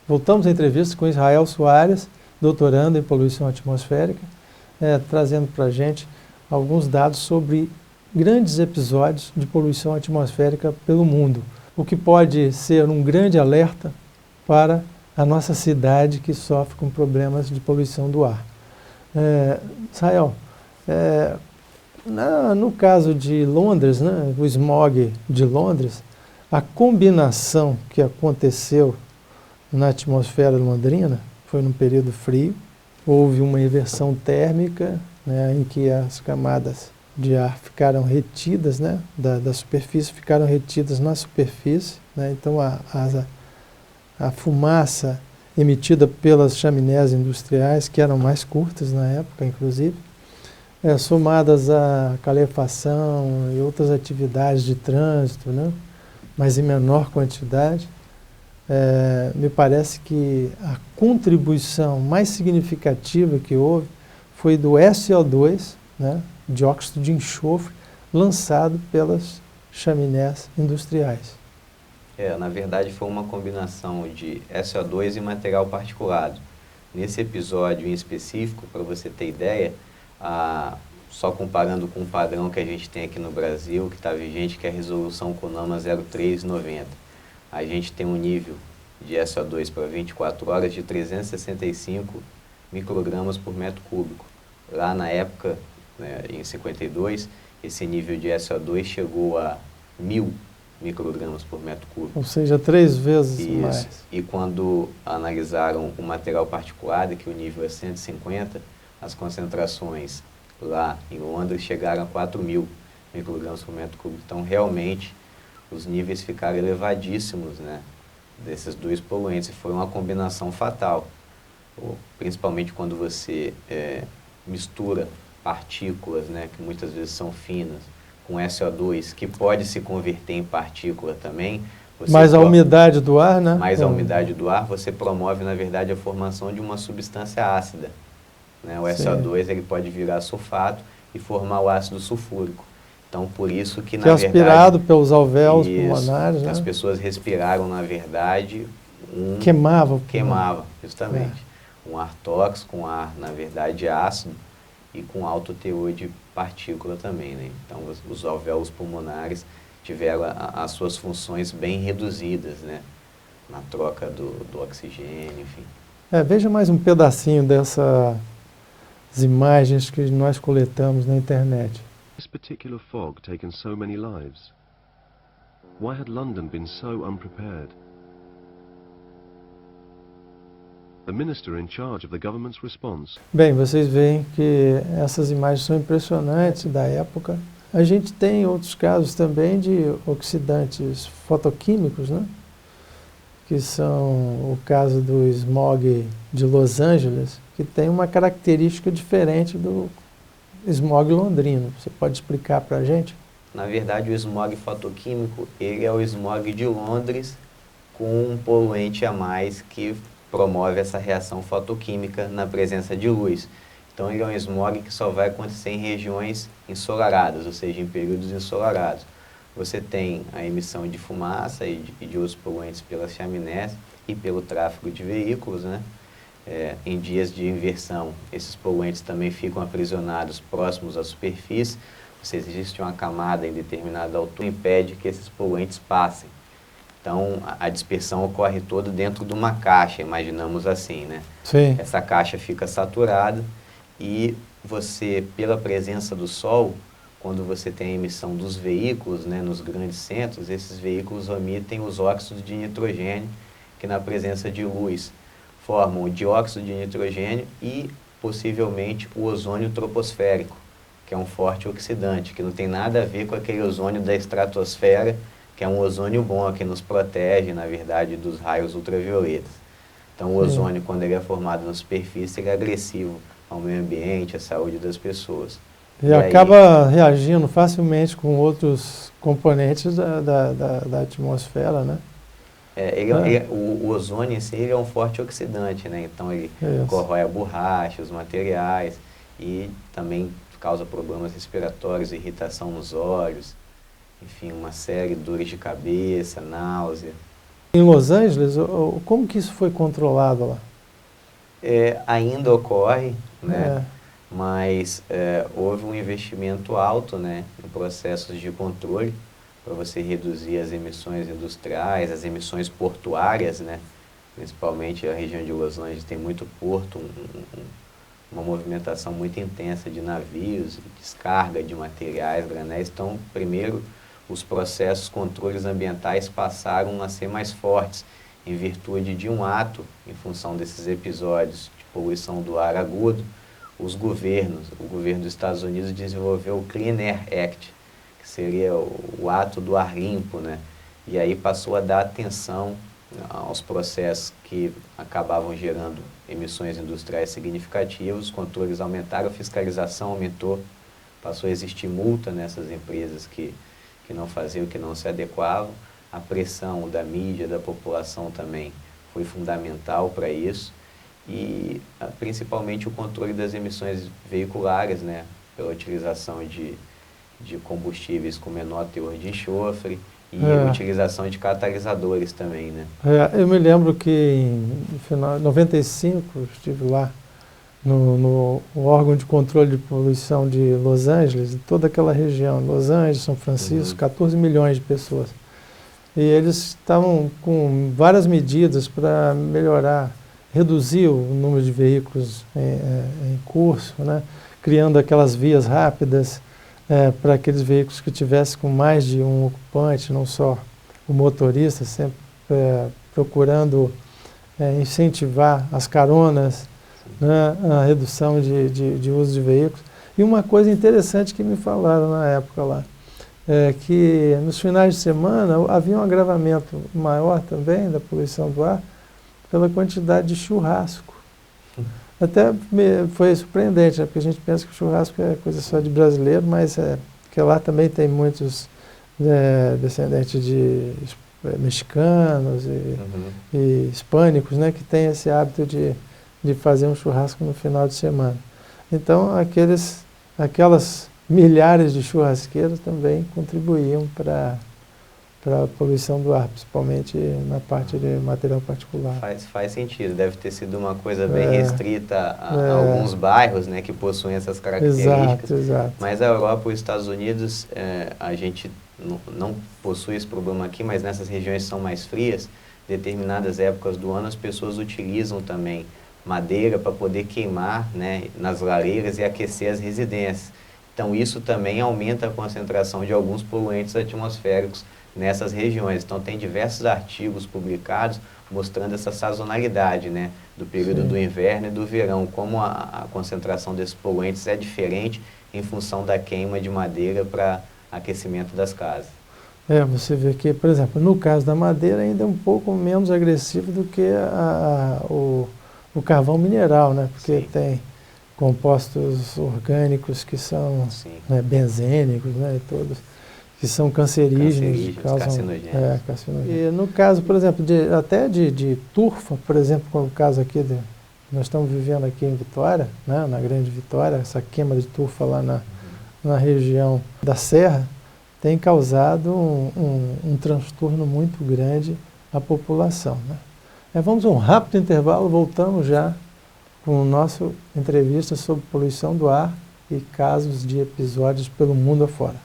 Voltamos à entrevista com Israel Soares, doutorando em poluição atmosférica, trazendo para a gente alguns dados sobre grandes episódios de poluição atmosférica pelo mundo, o que pode ser um grande alerta para a nossa cidade que sofre com problemas de poluição do ar. Israel, no caso de Londres, né, o smog de Londres, a combinação que aconteceu na atmosfera londrina foi num período frio, houve uma inversão térmica, né, em que as camadas de ar ficaram retidas, né, da superfície, ficaram retidas na superfície, né, então a fumaça emitida pelas chaminés industriais, que eram mais curtas na época, inclusive, somadas à calefação e outras atividades de trânsito, né, mas em menor quantidade, me parece que a contribuição mais significativa que houve foi do SO2, né, dióxido de enxofre, lançado pelas chaminés industriais. Na verdade foi uma combinação de SO2 e material particulado. Nesse episódio em específico, para você ter ideia, só comparando com o padrão que a gente tem aqui no Brasil, que está vigente, que é a resolução CONAMA 0390. A gente tem um nível de SO2 para 24 horas de 365 microgramas por metro cúbico. Lá na época, né, em 52, esse nível de SO2 chegou a 1000 microgramas por metro cúbico. Ou seja, 3 vezes Isso. mais. E quando analisaram o material particulado, que o nível é 150, as concentrações lá em Londres chegaram a 4.000 microgramas por metro cúbico. Então, realmente, os níveis ficaram elevadíssimos, né, desses dois poluentes, e foi uma combinação fatal. Principalmente quando você mistura partículas, né, que muitas vezes são finas, com SO2, que pode se converter em partícula também. Mais a umidade do ar, né? Mais a umidade do ar, você promove, na verdade, a formação de uma substância ácida, né? O SO2 ele pode virar sulfato e formar o ácido sulfúrico. Então, por isso que, na verdade... aspirado pelos alvéolos pulmonares, né? As pessoas respiraram, na verdade, Queimava, justamente. Um ar tóxico, um ar, na verdade, ácido e com alto teor de partícula também, né? Então, os alvéolos pulmonares tiveram as suas funções bem reduzidas, né? Na troca do oxigênio, enfim. Veja mais um pedacinho dessas imagens que nós coletamos na internet. This particular fog taken so many lives? Why had London been so unprepared? The minister in charge of the government's response. Bem, vocês veem que essas imagens são impressionantes da época. A gente tem outros casos também de oxidantes fotoquímicos, né? Que são o caso do smog de Los Angeles, que tem uma característica diferente do smog londrino. Você pode explicar para a gente? Na verdade, o smog fotoquímico, ele é o smog de Londres com um poluente a mais que promove essa reação fotoquímica na presença de luz. Então, ele é um smog que só vai acontecer em regiões ensolaradas, ou seja, em períodos ensolarados. Você tem a emissão de fumaça e de outros poluentes pelas chaminés e pelo tráfego de veículos, né? Em dias de inversão, esses poluentes também ficam aprisionados próximos à superfície, ou seja, existe uma camada em determinada altura que impede que esses poluentes passem. Então, a dispersão ocorre toda dentro de uma caixa, imaginamos assim, né? Sim. Essa caixa fica saturada e você, pela presença do sol, quando você tem a emissão dos veículos, né, nos grandes centros, esses veículos emitem os óxidos de nitrogênio, que na presença de luz formam o dióxido de nitrogênio e, possivelmente, o ozônio troposférico, que é um forte oxidante, que não tem nada a ver com aquele ozônio da estratosfera, que é um ozônio bom, que nos protege, na verdade, dos raios ultravioletas. Então, o ozônio, quando ele é formado na superfície, ele é agressivo ao meio ambiente, à saúde das pessoas. E acaba reagindo facilmente com outros componentes da atmosfera, né? O ozônio em si, ele é um forte oxidante, né? Então ele corrói a borracha, os materiais e também causa problemas respiratórios, irritação nos olhos, enfim, uma série de dores de cabeça, náusea. Em Los Angeles, como que isso foi controlado lá? Ainda ocorre, né? Mas houve um investimento alto, né, em processos de controle para você reduzir as emissões industriais, as emissões portuárias, né? Principalmente a região de Los Angeles tem muito porto, uma movimentação muito intensa de navios, descarga de materiais, granéis. Então, primeiro, os processos, controles ambientais passaram a ser mais fortes em virtude de um ato, em função desses episódios de poluição do ar agudo. O governo dos Estados Unidos desenvolveu o Clean Air Act, que seria o ato do ar limpo, né? E aí passou a dar atenção aos processos que acabavam gerando emissões industriais significativas, os controles aumentaram, a fiscalização aumentou, passou a existir multa nessas empresas que não faziam, que não se adequavam. A pressão da mídia, da população também foi fundamental para isso. E principalmente o controle das emissões veiculares, né, pela utilização de combustíveis com menor teor de enxofre e utilização de catalisadores também, né? Eu me lembro que em 95 eu estive lá no órgão de controle de poluição de Los Angeles, toda aquela região, Los Angeles, São Francisco, 14 milhões de pessoas. E eles estavam com várias medidas para melhorar, reduzir o número de veículos em curso, né? Criando aquelas vias rápidas para aqueles veículos que tivessem com mais de um ocupante, não só o motorista, sempre procurando incentivar as caronas, né? A redução de uso de veículos. E uma coisa interessante que me falaram na época lá, que nos finais de semana havia um agravamento maior também da poluição do ar pela quantidade de churrasco. Até foi surpreendente, né? Porque a gente pensa que o churrasco é coisa só de brasileiro, mas que lá também tem muitos descendentes de mexicanos e hispânicos, né? Que têm esse hábito de fazer um churrasco no final de semana. Então, aquelas milhares de churrasqueiros também contribuíam para a poluição do ar, principalmente na parte de material particular. Faz sentido, deve ter sido uma coisa bem restrita a alguns bairros, né, que possuem essas características. Exato. Mas a Europa e os Estados Unidos, a gente não possui esse problema aqui, mas nessas regiões que são mais frias, determinadas épocas do ano, as pessoas utilizam também madeira para poder queimar, né, nas lareiras e aquecer as residências. Então isso também aumenta a concentração de alguns poluentes atmosféricos nessas regiões. Então tem diversos artigos publicados mostrando essa sazonalidade, né, do período do inverno e do verão, como a concentração desses poluentes é diferente em função da queima de madeira para aquecimento das casas. Você vê que, por exemplo, no caso da madeira ainda é um pouco menos agressivo do que o carvão mineral, né, porque tem compostos orgânicos que são benzênicos, né, e todos, que são cancerígenos, carcinogênicos. E no caso, por exemplo, até de turfa, por exemplo, como o caso aqui, nós estamos vivendo aqui em Vitória, né, na Grande Vitória, essa queima de turfa lá na região da Serra, tem causado um transtorno muito grande à população, né. Vamos a um rápido intervalo, voltamos já com a nossa entrevista sobre poluição do ar e casos de episódios pelo mundo afora.